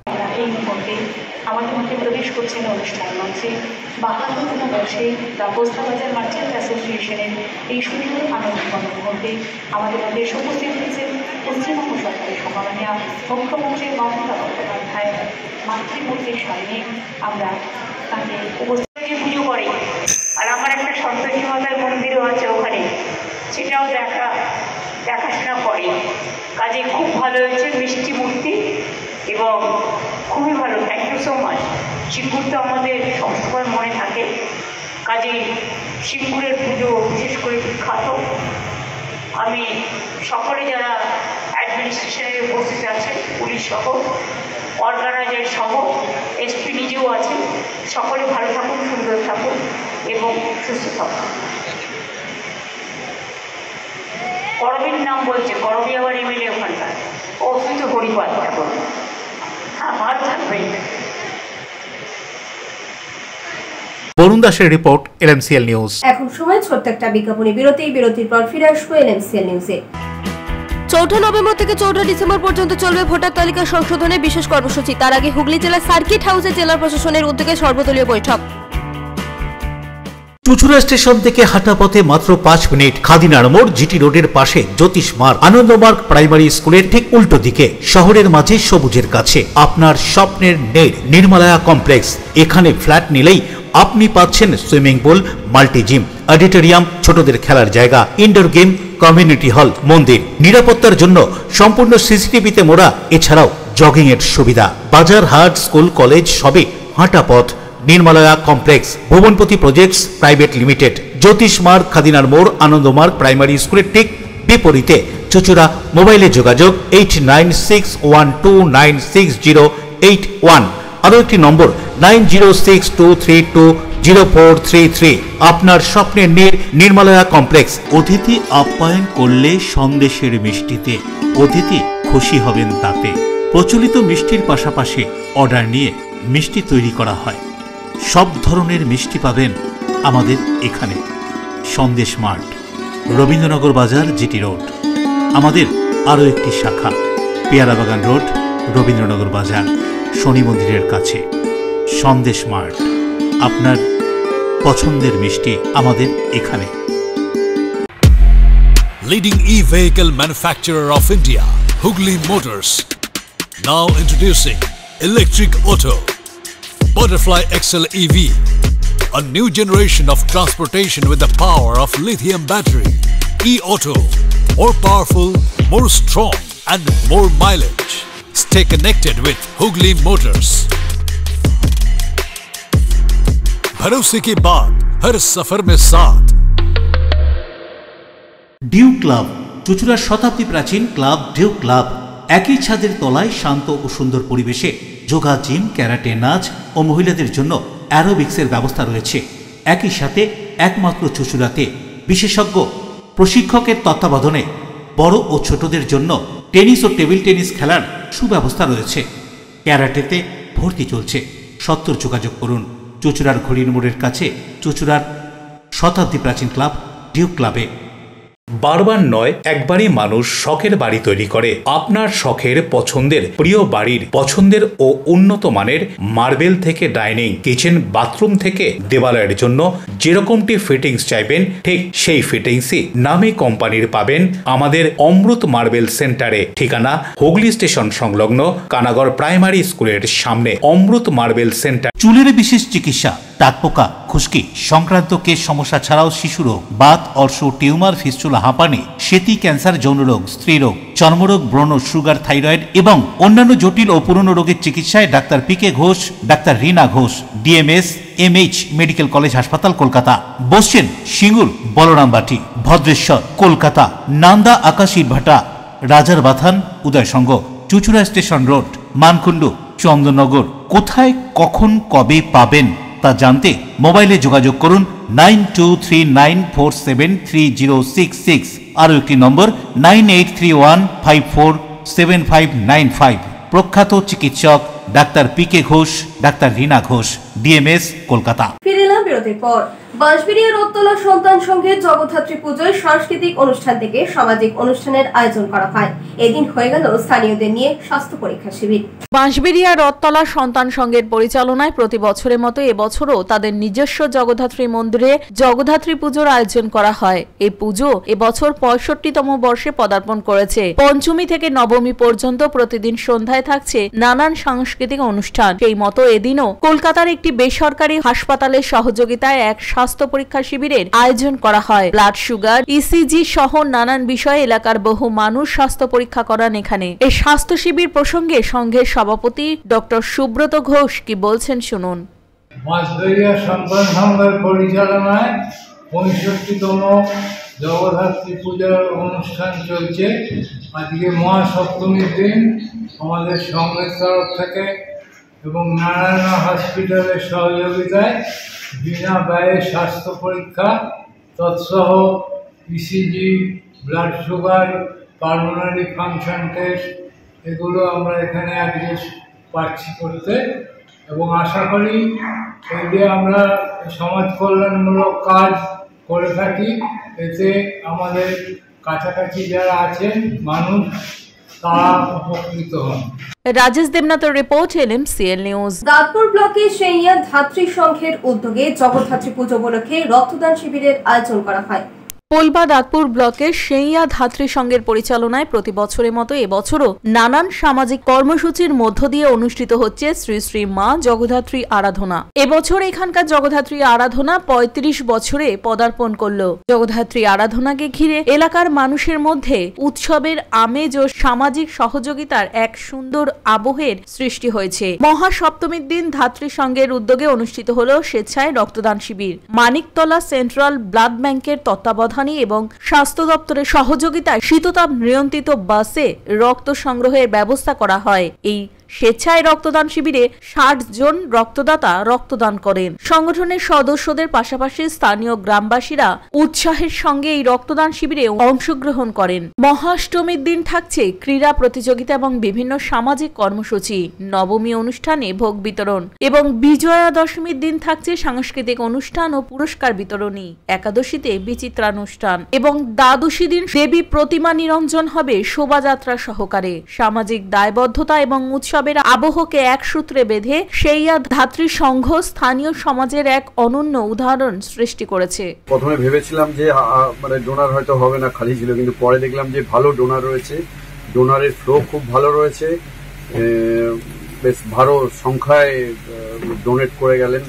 প্রবেশ করছেন অনুষ্ঠান মঞ্চে 52তম বর্ষে বস্তাবাজার মার্চেন্ট অ্যাসোসিয়েশনের এই সুন্দর আনন্দঘন মুহূর্তে আমাদের মধ্যে উপস্থিত হয়েছেন পশ্চিমবঙ্গ সরকারের সম্মাননীয় মুখ্যমন্ত্রী মমতা বন্দ্যোপাধ্যায়। মাতৃমূর্তির সামনে আমরা তাকে উপস্থিত পুজো করি। আর আমার একটা সন্তোষী মাতার মন্দিরও আছে ওখানে, সেটাও দেখাশোনা করে। কাজে খুব ভালো হয়েছে, মিষ্টি মূর্তি এবং খুবই ভালো। Thank you so much. Singur তো আমাদের সবসময় মনে থাকে, কাজে সিঙ্গুরের পুজো বিশেষ করে বিখ্যাত। আমি সকলে যারা অ্যাডমিনিস্ট্রেশনে উপস্থিত আছেন, পুলিশ সহ, অর্গানাইজার সহ, এসপি নিজেও আছেন, সকলে ভালো থাকুন, সুন্দর থাকুন এবং সুস্থ থাকুন। করবীর নাম বলছে, করবী আবার এমএলএ ওখানকার, ও কিন্তু হরিপাল ঠাকুর। হ্যাঁ, ভালো থাকবেন। বরুণ দাসের রিপোর্ট, LMCL নিউজ। এখন সময় ছোট্ট একটা বিজ্ঞাপনী বিরতির পর ফিরে আসবো LMCL নিউজে। 4 নভেম্বর থেকে 14 ডিসেম্বর পর্যন্ত চলবে ভোটার তালিকা সংশোধনের বিশেষ কর্মসূচি। তার আগে হুগলি জেলা সার্কিট হাউসে জেলা প্রশাসনের উদ্যোগে সর্বদলীয় বৈঠক। চুচুড়া স্টেশন থেকে হাঁটা পথে মাত্র 5 মিনিট, খাদিনার মোড়, জিটি রোডের পাশে জ্যোতিষ মার্গ, আনন্দমার্গ প্রাইমারি স্কুলের ঠিক উল্টো দিকে, শহরের মাঝে সবুজের কাছে আপনার স্বপ্নের নেড় নির্মালায়া কমপ্লেক্স। এখানে ফ্ল্যাট নিলেই আপনি পাচ্ছেন swimming pool, multi gym, auditorium, ছোটদের খেলার জায়গা, ইনডোর গেম, কমিউনিটি হল, মন্দির, নিরাপত্তার জন্য সম্পূর্ণ সিসিটিভিতে মোড়া, এছাড়াও জগিং এর সুবিধা। বাজার, হাট, স্কুল, কলেজ সবে হাঁটা পথ। নির্মালয়া কমপ্লেক্স, ভুবনপতি প্রজেক্টস প্রাইভেট লিমিটেড, জ্যোতিষ মার্গ, খাদিনার মোড়, আনন্দমার্গ প্রাইমারি স্কুলের ঠিক বিপরীতে। চুচুড়া। মোবাইলে যোগাযোগ 8961296081। আরো একটি নম্বর 9062320433। আপনার স্বপ্নের নির্মালয়া কমপ্লেক্স। অতিথি আপ্যায়ন করলে সন্দেশের মিষ্টিতে, অতিথি খুশি হবেন তাতে। প্রচলিত মিষ্টির পাশাপাশি অর্ডার নিয়ে মিষ্টি তৈরি করা হয়। সব ধরনের মিষ্টি পাবেন আমাদের এখানে। সন্দেশ মার্ট, রবীন্দ্রনগর বাজার, জিটি রোড। আমাদের আরও একটি শাখা পেয়ারাবাগান রোড, রবীন্দ্রনগর বাজার, শনি মন্দিরের কাছে। সন্দেশ মার্ট, আপনার পছন্দের মিষ্টি আমাদের এখানে। Leading e-vehicle manufacturer of India, Hugli Motors, now introducing electric auto, Butterfly XL EV, a new generation of transportation with the power of lithium battery. E-auto, more powerful, more strong and more mileage. Stay connected with Hugli Motors. भरोसे के बाद हर सफर में साथ। Due club, চুচুড়ার শতাব্দী প্রাচীন club due club. একই ছাদের তলায় শান্ত ও সুন্দর পরিবেশে যোগা, জিম, ক্যারাটে, নাচ ও মহিলাদের জন্য অ্যারোবিক্সের ব্যবস্থা রয়েছে। একই সাথে একমাত্র চুচুড়াতে বিশেষজ্ঞ প্রশিক্ষকের তত্ত্বাবধানে বড় ও ছোটদের জন্য টেনিস ও টেবিল টেনিস খেলার সুব্যবস্থা রয়েছে। ক্যারাটেতে ভর্তি চলছে। সত্তর যোগাযোগ করুন চুচুড়ার ঘড়ির মোড়ের কাছে চুচুড়ার শতাব্দী প্রাচীন ক্লাব ডিউ ক্লাবে। বারবার নয়, একবারই মানুষ শখের বাড়ি তৈরি করে। আপনার শখের পছন্দের প্রিয় বাড়ির পছন্দের ও উন্নত মানের মার্বেল থেকে ডাইনিং, কিচেন, বাথরুম থেকে দেওয়ালের জন্য যেরকমটি ফিটিংস চাইবেন ঠিক সেই ফিটিংসই নামী কোম্পানির পাবেন আমাদের অমৃত মার্বেল সেন্টারে। ঠিকানা হুগলি স্টেশন সংলগ্ন কানাগড় প্রাইমারি স্কুলের সামনে। অমৃত মার্বেল সেন্টার। চুলের বিশেষ চিকিৎসা, টাকপোকা, খুশকি সংক্রান্ত কেশ সমস্যা ছাড়াও শিশুরোগ, বাত, অর্শ, টিউমার, ফিস্টুলা, হাঁপানি, সেতি, ক্যান্সার, যৌনরোগ, স্ত্রীরোগ, চর্মরোগ, ব্রণ, সুগার, থাইরয়েড এবং অন্যান্য জটিল ও পুরনো রোগের চিকিৎসায় doctor PK Ghosh, doctor Rina Ghosh, DMS MH medical college হাসপাতাল, কলকাতা। বসছেন সিঙ্গুর, বলরামবাটি, ভদ্রেশ্বর, কলকাতা। নান্দা, আকাশ, ইটভাটা, রাজার বাথান, উদয়সঙ্গ, চুচুড়া স্টেশন রোড, মানকুণ্ডু, চন্দননগর। কোথায়, কখন, কবে পাবেন তা জানতে মোবাইলে যোগাযোগ করুন 9239473066। আরও একটি নম্বর 9831547595। প্রখ্যাত চিকিৎসক doctor PK Ghosh, doctor Rina Ghosh, DMS, Kolkata. ফিরে এলাম বিরতির পর। বাঁশবেড়িয়া রথতলা সন্তান সংঘের জগদ্ধাত্রী পুজোয় সাংস্কৃতিক অনুষ্ঠান থেকে সামাজিক অনুষ্ঠানের আয়োজন করা হয়। এদিন হয়ে গেল স্থানীয়দের নিয়ে স্বাস্থ্য পরীক্ষা শিবির। বাঁশবেড়িয়া রথতলা সন্তান সংঘের পরিচালনায় প্রতি বছরের মতো এবছরও তাদের নিজস্ব জগদ্ধাত্রী মন্দিরে জগদ্ধাত্রী পুজোর আয়োজন করা হয়। এই পুজো এবছর 65তম বর্ষে পদার্পণ করেছে। পঞ্চমী থেকে নবমী পর্যন্ত প্রতিদিন সন্ধ্যায় থাকছে নানান সাংস্কৃতিক অনুষ্ঠান। সেই মতো এদিনও কলকাতার একটি বেসরকারি হাসপাতালের সহযোগিতায় এক স্বাস্থ্য পরীক্ষা শিবিরের আয়োজন করা হয়। ব্লাড সুগার, ECG সহ নানান বিষয়ে এলাকার বহু মানুষ স্বাস্থ্য পরীক্ষা করান এখানে। এই স্বাস্থ্য শিবির প্রসঙ্গে সংঘের সভাপতি ডক্টর সুব্রত ঘোষ কি বলছেন শুনুন। বাঁশবেড়িয়া সন্তান সংঘের পরিচালনায় 65তম জগদ্ধাত্রী পূজার অনুষ্ঠান চলছে। আজকে মহাসপ্তমীর দিন আমাদের সংঘের তরফ থেকে এবং নারায়ণ হসপিটালের সহযোগিতায় বিনা ব্যয়ে স্বাস্থ্য পরীক্ষা তৎসহ ECG, blood sugar, pulmonary function test এগুলো আমরা এখানে আজকে পাচ্ছি করতে। এবং আশা করি এই যে আমরা সমাজ কল্যাণমূলক কাজ করে থাকি, এতে আমাদের কাছাকাছি যারা আছেন মানুষ তারা উপকৃত হন। রাজেশ দেবনাথের রিপোর্ট, LMCL নিউজ। দাঁতপুর ব্লকে সেইয়া ধাত্রী সংঘের উদ্যোগে জগদ্ধাত্রী পুজো উপলক্ষে রক্তদান শিবিরের আয়োজন করা হয়। পোলবা দাঁতপুর ব্লকের সেইয়া ধাত্রী সংঘের পরিচালনায় প্রতি বছরের মতো এবছরও নানান সামাজিক কর্মসূচির মধ্য দিয়ে অনুষ্ঠিত হচ্ছে শ্রী শ্রী মা জগদ্ধাত্রী আরাধনা। এবছর এখানকার জগদ্ধাত্রী আরাধনা 35 বছরে পদার্পণ করল। জগদ্ধাত্রী আরাধনাকে ঘিরে এলাকার মানুষের মধ্যে উৎসবের আমেজ ও সামাজিক সহযোগিতার এক সুন্দর আবহের সৃষ্টি হয়েছে। মহাসপ্তমীর দিন ধাত্রী সংঘের উদ্যোগে অনুষ্ঠিত হল স্বেচ্ছায় রক্তদান শিবির। মানিকতলা সেন্ট্রাল ব্লাড ব্যাংকের তত্ত্বাবধানে এবং স্বাস্থ্য দপ্তরের সহযোগিতায় শীততাপ নিয়ন্ত্রিত বাসে রক্ত সংগ্রহের ব্যবস্থা করা হয়। এই স্বেচ্ছায় রক্তদান শিবিরে 60 জন রক্তদাতা রক্তদান করেন। সংগঠনের সদস্যদের পাশাপাশি স্থানীয় গ্রামবাসীরা উৎসাহের সঙ্গে এই রক্তদান শিবিরে অংশগ্রহণ করেন। মহাষ্টমীর দিন থাকছে ক্রীড়া প্রতিযোগিতা এবং বিভিন্ন সামাজিক কর্মসূচি। নবমী অনুষ্ঠানে ভোগ বিতরণ এবং বিজয়া দশমীর দিন থাকছে সাংস্কৃতিক অনুষ্ঠান ও পুরস্কার বিতরণী। একাদশীতে বিচিত্রানুষ্ঠান এবং দ্বাদশী দিন দেবী প্রতিমা নিরঞ্জন হবে শোভাযাত্রা সহকারে। সামাজিক দায়বদ্ধতা এবং উৎসবের আবহকে এক সূত্রে বেঁধে সেইয়া ধাত্রী সংঘ স্থানীয় সমাজের এক অনন্য উদাহরণ সৃষ্টি করেছে। প্রথমে ভেবেছিলাম যে মানে ডোনার হয়তো হবে না, খালি ছিল, কিন্তু পরে দেখলাম যে ভালো ডোনার রয়েছে, ডোনারের ফ্লো খুব ভালো রয়েছে, বেশ ভালো সংখ্যায় ডোনেট করে গেলেন,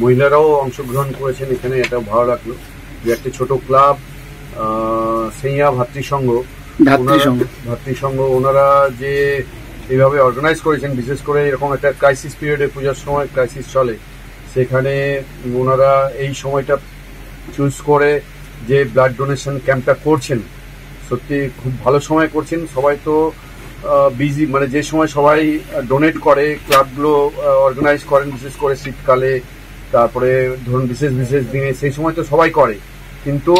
মহিলারাও অংশগ্রহণ করেছেন এখানে, এটা ভালো লাগলো যে একটা ছোট ক্লাব সেইয়া ভাতৃসংঘ ওনারা যে এইভাবে অর্গানাইজ করেছেন, বিশেষ করে এরকম একটা ক্রাইসিস পিরিয়ডে, পূজার সময় ক্রাইসিস চলে, সেখানে ওনারা এই সময়টা চুজ করে যে ব্লাড ডোনেশন ক্যাম্পটা করছেন, সত্যি খুব ভালো সময় করছেন। সবাই তো বিজি, মানে যে সময় সবাই ডোনেট করে, ক্লাবগুলো অর্গানাইজ করেন বিশেষ করে শীতকালে, তারপরে ধরুন বিশেষ দিনে, সেই সময় তো সবাই করে, কিন্তু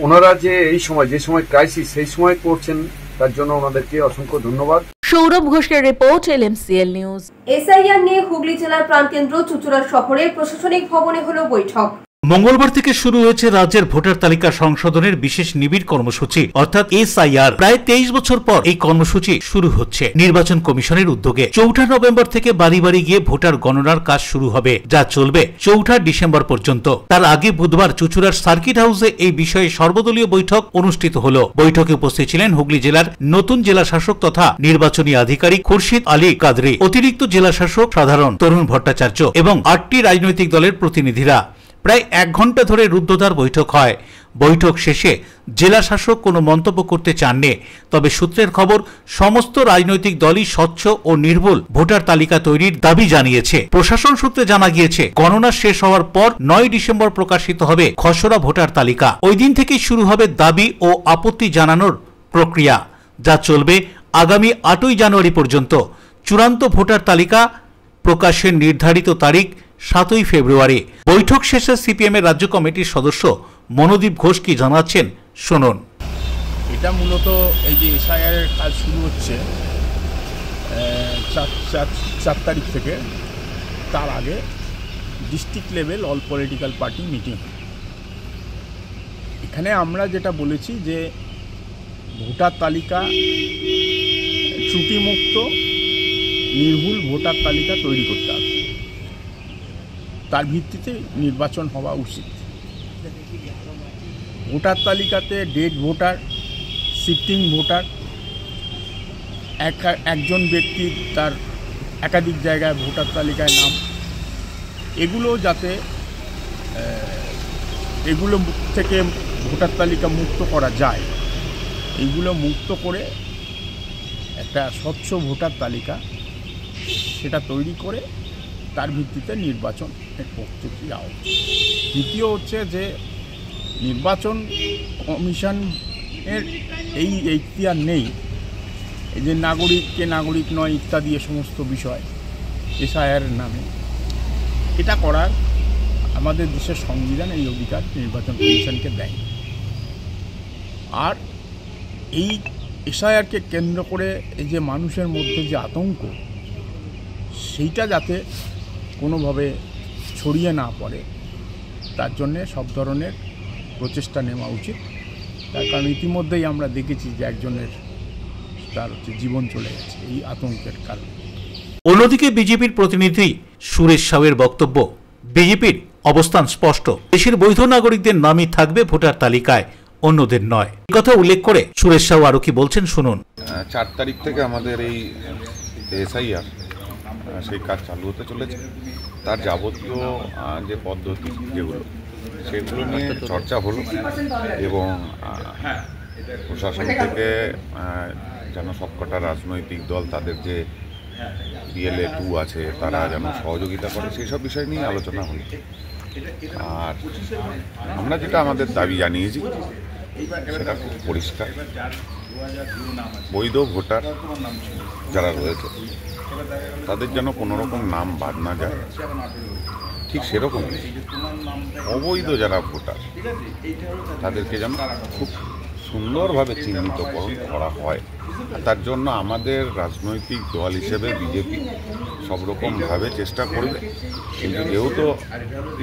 ওনারা যে এই সময়, যে সময় ক্রাইসিস, সেই সময় করছেন, তার জন্য ওনাদেরকে অসংখ্য ধন্যবাদ। সৌরভ ঘোষের রিপোর্ট, LMCL নিউজ। এসআইআর নিয়ে হুগলি জেলার প্রাণকেন্দ্র চুঁচুড়া শহরে প্রশাসনিক ভবনে হলো বৈঠক। মঙ্গলবার থেকে শুরু হয়েছে রাজ্যের ভোটার তালিকা সংশোধনের বিশেষ নিবিড় কর্মসূচি অর্থাৎ SIR। প্রায় 23 বছর পর এই কর্মসূচি শুরু হচ্ছে নির্বাচন কমিশনের উদ্যোগে। 4 নভেম্বর থেকে বাড়ি বাড়ি গিয়ে ভোটার গণনার কাজ শুরু হবে, যা চলবে 4 ডিসেম্বর পর্যন্ত। তার আগে বুধবার চুঁচুড়ার সার্কিট হাউসে এই বিষয়ে সর্বদলীয় বৈঠক অনুষ্ঠিত হলো। বৈঠকে উপস্থিত ছিলেন হুগলি জেলার নতুন জেলা শাসক তথা নির্বাচনী আধিকারিক খুরশিদ আলী কাদরি, অতিরিক্ত জেলা শাসক সাধারণ তরুণ ভট্টাচার্য এবং 8টি রাজনৈতিক দলের প্রতিনিধিরা। প্রায় 1 ঘন্টা ধরে রুদ্ধদ্বার বৈঠক হয়। বৈঠক শেষে জেলা শাসক কোনো মন্তব্য করতে চাননি, তবে সূত্রের খবর সমস্ত রাজনৈতিক দলই স্বচ্ছ ও নির্ভুল ভোটার তালিকা তৈরির দাবি জানিয়েছে। প্রশাসন সূত্রে জানা গিয়েছে গণনা শেষ হওয়ার পর 9 ডিসেম্বর প্রকাশিত হবে খসড়া ভোটার তালিকা। ওই দিন থেকেই শুরু হবে দাবি ও আপত্তি জানানোর প্রক্রিয়া, যা চলবে আগামী 8ই জানুয়ারি পর্যন্ত। চূড়ান্ত ভোটার তালিকা প্রকাশের নির্ধারিত তারিখ 7ই ফেব্রুয়ারি। বৈঠক শেষে সিপিএম এর রাজ্য কমিটির সদস্য মনোদীপ ঘোষ কি জানাচ্ছেন শুনুন। এটা মূলত এই যে এসআইআর এর কাজ শুরু হচ্ছে 4 তারিখ থেকে, তার আগে district level all political party meeting. এখানে আমরা যেটা বলেছি যে ভোটার তালিকা ত্রুটিমুক্ত নির্ভুল ভোটার তালিকা তৈরি করতে হবে, তার ভিত্তিতে নির্বাচন হওয়া উচিত। ভোটার তালিকাতে ডেড ভোটার, শিফটিং ভোটার, একজন ব্যক্তির তার একাধিক জায়গায় ভোটার তালিকায় নাম, এগুলো যাতে এগুলো থেকে ভোটার তালিকা মুক্ত করা যায়, এইগুলো মুক্ত করে একটা স্বচ্ছ ভোটার তালিকা সেটা তৈরি করে তার ভিত্তিতে নির্বাচন প্রক্রিয়া। দ্বিতীয় হচ্ছে যে নির্বাচন কমিশনের এই এখতিয়ার নেই এই যে নাগরিককে নাগরিক নয় ইত্যাদি এ সমস্ত বিষয় এসআইআর নামে, এটা করার আমাদের দেশের সংবিধান এই অধিকার নির্বাচন কমিশনকে দেয়। আর এই এসআইআরকে কেন্দ্র করে এই যে মানুষের মধ্যে যে আতঙ্ক, সেইটা যাতে কোনোভাবে ছড়িয়ে না পড়ে তার জন্যে সব ধরনের প্রচেষ্টা নেওয়া উচিত। তার কারণ ইতিমধ্যেই আমরা দেখেছি যে একজনের তার জীবন চলে গেছে এই আতঙ্কের কারণে। অন্যদিকে বিজেপির প্রতিনিধি সুরেশ সাউয়ের বক্তব্য, বিজেপির অবস্থান স্পষ্ট, দেশের বৈধ নাগরিকদের নামই থাকবে ভোটার তালিকায়, অন্যদের নয়। এই কথা উল্লেখ করে সুরেশ সাউ আরো কি বলছেন শুনুন। 4 তারিখ থেকে আমাদের এই এসআইআর সেই কাজ চালু হতে চলেছে। তার যাবতীয় যে পদ্ধতি যেগুলো সেগুলো নিয়ে চর্চা হলো এবং প্রশাসন থেকে যেন সবকটা রাজনৈতিক দল তাদের যে PLA 2 আছে তারা যেন সহযোগিতা করে সেই সব বিষয় নিয়ে আলোচনা হলো। আর আমরা যেটা আমাদের দাবি জানিয়েছি সেটা খুব পরিষ্কার, বৈধ ভোটার যারা রয়েছে তাদের যেন কোনোরকম নাম বাদ না যায়, ঠিক সেরকম অবৈধ যারা ভোটার তাদেরকে যেন খুব সুন্দরভাবে চিহ্নিতকরণ করা হয়। তার জন্য আমাদের রাজনৈতিক দল হিসেবে বিজেপি সব রকমভাবে চেষ্টা করবে, কিন্তু যেহেতু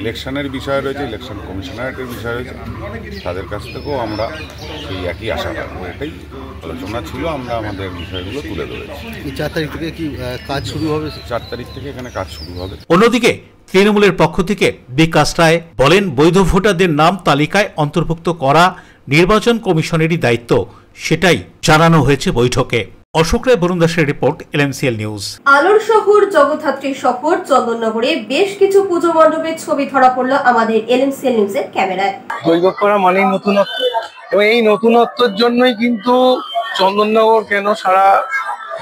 ইলেকশনের বিষয় রয়েছে, ইলেকশন কমিশনারেটের বিষয় রয়েছে, তাদের কাছ থেকেও আমরা সেই একই আশা রাখবো। এটাই আলোচনা ছিল, আমরা আমাদের বিষয়গুলো তুলে ধরেছি। 4 তারিখ থেকে কি কাজ শুরু হবে? 4 তারিখ থেকে এখানে কাজ শুরু হবে। অন্যদিকে তৃণমূলের পক্ষ থেকে বিকাশ রায় বলেন, বৈধ ভোটারদের নাম তালিকায় অন্তর্ভুক্ত করা নির্বাচন কমিশনেরই দায়িত্ব, সেটাই জানানো হয়েছে বৈঠকে। অশোক রায়, বরুণ দাসের রিপোর্ট, LMCL নিউজ। আলোর শহর, জগদ্ধাত্রী শহর চন্দননগরে বেশ কিছু পুজো মণ্ডপের ছবি ধরা পড়লো আমাদের LMCL নিউজের ক্যামেরায়। দৈবক করা মানেই নতুনত্ব, এবং এই নতুনত্বের জন্যই কিন্তু চন্দননগর কেন সারা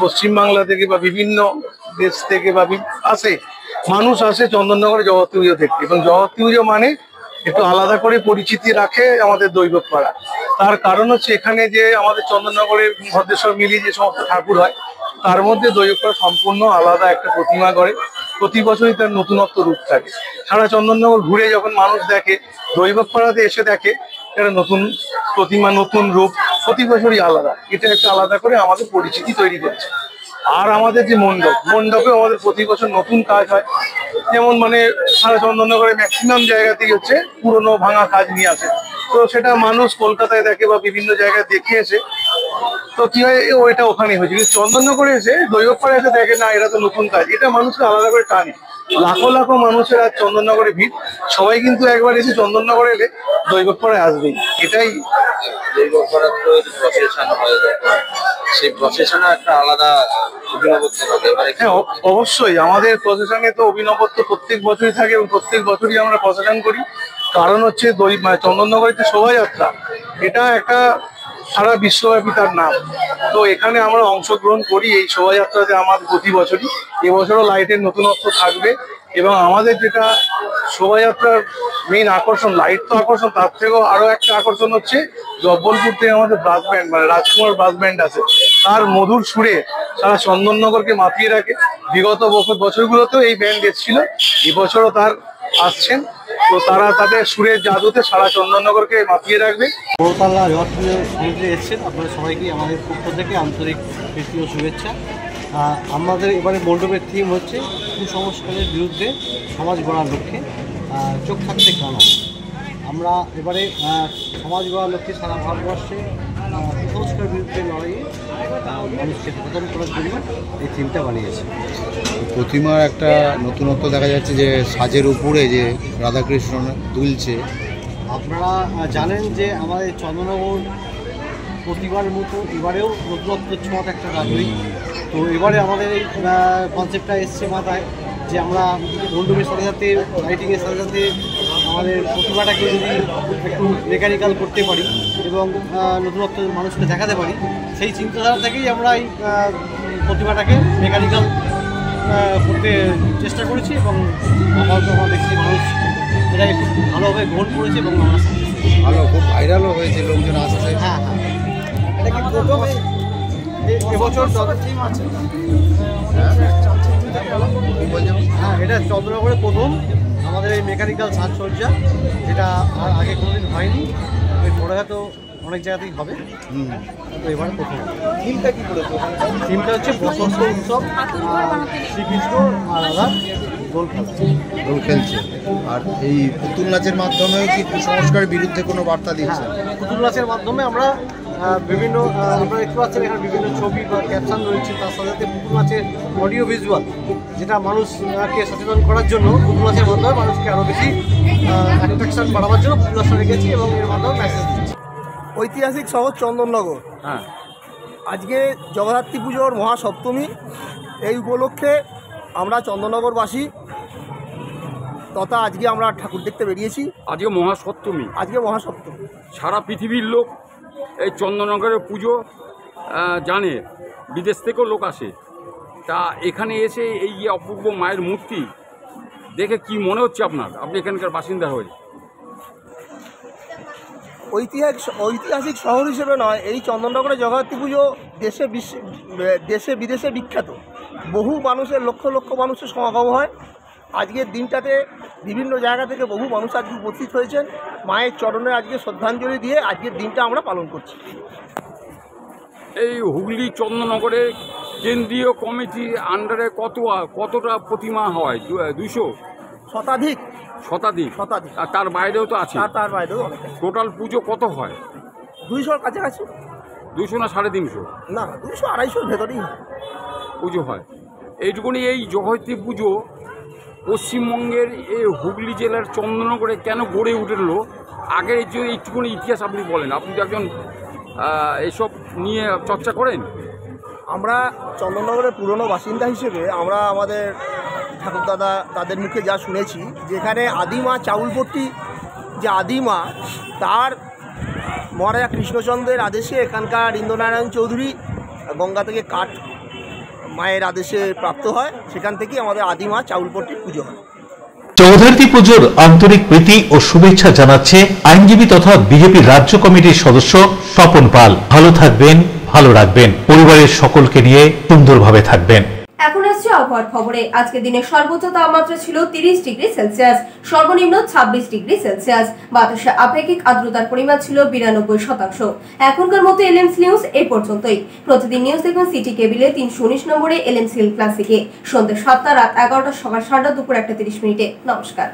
পশ্চিমবাংলা থেকে বা বিভিন্ন দেশ থেকে বা আসে মানুষ আসে চন্দননগরে জগদ্ধাত্রী পুজো দেখতে, এবং জগদ্ধাত্রী পুজো মানে একটু আলাদা করে পরিচিতি রাখে আমাদের দৈবক পাড়া। তার কারণ হচ্ছে এখানে যে আমাদের চন্দননগরে ভদ্রেশ্বর মিলিয়ে যে সমস্ত ঠাকুর হয় তার মধ্যে দৈবক পাড়া সম্পূর্ণ আলাদা একটা প্রতিমা করে, প্রতি বছরই তার নতুনত্ব রূপ থাকে। সারা চন্দননগর ঘুরে যখন মানুষ দেখে, দৈবক পাড়াতে এসে দেখে একটা নতুন প্রতিমা, নতুন রূপ, প্রতি বছরই আলাদা। এটা একটা আলাদা করে আমাদের পরিচিতি তৈরি করছে। আর আমাদের যে মণ্ডপেও আমাদের প্রতি বছর নতুন কাজ হয়, যেমন মানে সারা চন্দননগরে ম্যাক্সিমাম জায়গা থেকে হচ্ছে পুরনো ভাঙা কাজ নিয়ে আসে, তো সেটা মানুষ কলকাতায় দেখে বা বিভিন্ন জায়গায় দেখে এসে তো কি হয় ওইটা ওখানে হয়েছে, কিন্তু চন্দননগরে এসে দৈবক পাড়া এসে দেখে না এটা তো নতুন কাজ, এটা মানুষকে আলাদা করে টানে। লাখো লাখো মানুষের আজ চন্দননগরে ভিড়, সবাই কিন্তু একবার এসে চন্দননগরে এলে দৈবক পাড়ায় আসবেই। এটাই দৈবক পাড়ার তো প্রসেশন হয়, সেই প্রসেশনে একটা আলাদা অভিনবত্ব থাকে। হ্যাঁ অবশ্যই, আমাদের প্রসেশনে তো অভিনবত্ব প্রত্যেক বছরই থাকে এবং প্রত্যেক বছরই আমরা প্রসেশন করি। কারণ হচ্ছে চন্দননগরের শোভাযাত্রা, এটা একটা সারা বিশ্বব্যাপী তার নাম, তো এখানে আমরা অংশগ্রহণ করি এই শোভাযাত্রাতে আমাদের প্রতি বছরই। এবছরও লাইটের নতুনত্ব থাকবে, এবং আমাদের যেটা শোভাযাত্রার মেইন আকর্ষণ, লাইট তো আকর্ষণ, তার থেকেও আরো একটা আকর্ষণ হচ্ছে জব্বলপুর থেকে আমাদের ব্রাস ব্যান্ড, মানে রাজকুমার ব্রাস ব্যান্ড আছে, তার মধুর সুরে সারা চন্দননগরকে মাতিয়ে রাখে। বিগত বছরগুলোতেও এই ব্যান্ড এসেছিল, এবছরও তার আসছেন, তো তারা তাদের সুরের জাদুতে সারা চন্দননগরকে মাতিয়ে রাখবে। বড়তলা জগদ্ধাত্রী সমুদ্রে এসেছেন, আপনাদের সবাইকে আমাদের পক্ষ থেকে আন্তরিক প্রীতি ও শুভেচ্ছা। আমাদের এবারে মণ্ডপের থিম হচ্ছে কুসংস্কারের বিরুদ্ধে সমাজ গড়ার লক্ষ্যে চোখ থাকতে কানা। আমরা এবারে সমাজ গড়ার লক্ষ্যে সারা ভারতবর্ষে কুসংস্কারের বিরুদ্ধে লড়াইয়ে মানুষকে সচেতন করার জন্য এই থিমটা বানিয়েছে। প্রতিমার একটা নতুনত্ব দেখা যাচ্ছে যে সাজের উপরে যে রাধাকৃষ্ণ দুলছে। আপনারা জানেন যে আমাদের চন্দননগর প্রতিবারের মতো এবারেও নতুনত্ব ছোঁয়াত একটা রাজনীতি, তো এবারে আমাদের এই কনসেপ্টটা এসছে মাথায় যে আমরা মণ্ডপের সাথে সাথে লাইটিংয়ের সাথে সাথে আমাদের প্রতিমাটাকে যদি একটু মেকানিক্যাল করতে পারি এবং নতুনত্ব মানুষকে দেখাতে পারি, সেই চিন্তাধারা থেকেই আমরা এই প্রতিমাটাকে মেকানিক্যাল করতে চেষ্টা করেছি, এবং আমরা দেখছি মানুষ এটাকে খুব ভালোভাবে গ্রহণ করেছে এবং আমরা ভালো খুব ভাইরালও হয়েছে, লোকজন আসছে। হ্যাঁ হ্যাঁ, এটা কি প্রথমে এবছর থিম আছে? হ্যাঁ, এটা চন্দ্রনগরে প্রথম আমাদের এই মেকানিক্যাল সাজসজ্জা, যেটা আর আগে কোনোদিন হয়নি। এরপরে হয়তো অনেক জায়গাতেই হবে, তো এবারে প্রথম। থিমটা কি করেছে? থিমটা হচ্ছে বসন্ত উৎসব, শ্রীকৃষ্ণ আর রাধা দোল খেলছে। আর এই পুতুল নাচের মাধ্যমেও কি কুসংস্কারের বিরুদ্ধে কোনো বার্তা দিচ্ছে? পুতুল নাচের মাধ্যমে আমরা বিভিন্ন আপনারা দেখতে পাচ্ছেন এখানে বিভিন্ন ছবি বা ক্যাপশন রয়েছে, তার সাথে সাথে পুতুল নাচের অডিও ভিজুয়াল, যেটা মানুষকে সচেতন করার জন্য পুতুল নাচের মাধ্যমে মানুষকে আরও বেশি অ্যাট্রাকশন বাড়াবার জন্য পুতুল নাচটা রেখেছি এবং এর মাধ্যমে মেসেজ দিচ্ছি। ঐতিহাসিক শহর চন্দননগর, হ্যাঁ, আজকে জগদ্ধাত্রী পুজোর মহাসপ্তমী, এই উপলক্ষে আমরা চন্দননগরবাসী তথা আজকে আমরা ঠাকুর দেখতে বেরিয়েছি। আজকে মহাসপ্তমী, সারা পৃথিবীর লোক এই চন্দননগরের পুজো জানে, বিদেশ থেকেও লোক আসে। তা এখানে এসে এই যে অপূর্ব মায়ের মূর্তি দেখে কি মনে হচ্ছে আপনার, আপনি এখানকার বাসিন্দা হয়ে? ঐতিহাসিক শহর হিসেবে নয়, এই চন্দননগরে জগদ্ধাত্রী পুজো দেশে বিদেশে বিখ্যাত। বহু মানুষের, লক্ষ লক্ষ মানুষের সমাগম হয়। আজকের দিনটাতে বিভিন্ন জায়গা থেকে বহু মানুষ আজকে উপস্থিত হয়েছেন। মায়ের চরণে আজকে শ্রদ্ধাঞ্জলি দিয়ে আজকের দিনটা আমরা পালন করছি। এই হুগলি চন্দননগরে কেন্দ্রীয় কমিটির আন্ডারে কতটা প্রতিমা হয়? 200 শতাধিক। আর তার বাইরেও তো আছে? তার বাইরেও টোটাল পুজো কত হয়? 200-র কাছাকাছি। 200 না 350? না, 200-250-র ভেতরেই পুজো হয়। এইটুকুনি এই জগদ্ধাত্রী পুজো পশ্চিমবঙ্গের এই হুগলি জেলার চন্দননগরে কেন গড়ে উঠলো? আগের যে এইটুকুনি ইতিহাস আপনি বলেন, আপনি তো একজন এসব নিয়ে চর্চা করেন। আমরা চন্দননগরের পুরনো বাসিন্দা হিসেবে আমরা আমাদের ঠাকুরদাদা তাদের মুখে যা শুনেছি, যেখানে আদিমা চাউলপট্টি, যে আদিমা, তার মহারাজা কৃষ্ণচন্দ্রের আদেশে এখানকার ইন্দ্রনারায়ণ চৌধুরী গঙ্গা থেকে কাঠ মায়ের আদেশে প্রাপ্ত হয়, সেখান থেকেই আমাদের আদিমা চাউলপট্টির পুজো হয়। জগদ্ধাত্রী পুজোর আন্তরিক প্রীতি ও শুভেচ্ছা জানাচ্ছে আইনজীবী তথা বিজেপি রাজ্য কমিটির সদস্য স্বপন পাল। ভালো থাকবেন, ভালো রাখবেন, পরিবারের সকলকে নিয়ে সুন্দরভাবে থাকবেন। এখন আসছে আবহাওয়ার খবরে। আজকে দিনের সর্বোচ্চ তাপমাত্রা ছিল 30 ডিগ্রি সেলসিয়াস, সর্বনিম্ন 26 ডিগ্রি সেলসিয়াস। বাতাসে আপেক্ষিক আর্দ্রতার পরিমাণ ছিল 92%। এখনকার মতো এলএমসি নিউজ এই পর্যন্তই। প্রতিদিন নিউজ দেখুন সিটি কেবিলে 319 নম্বরে এলএমসি ক্লাসিকে, সন্ধ্যে 7টা, রাত 11টা, সকাল 7টা, দুপুর 1:30। নমস্কার।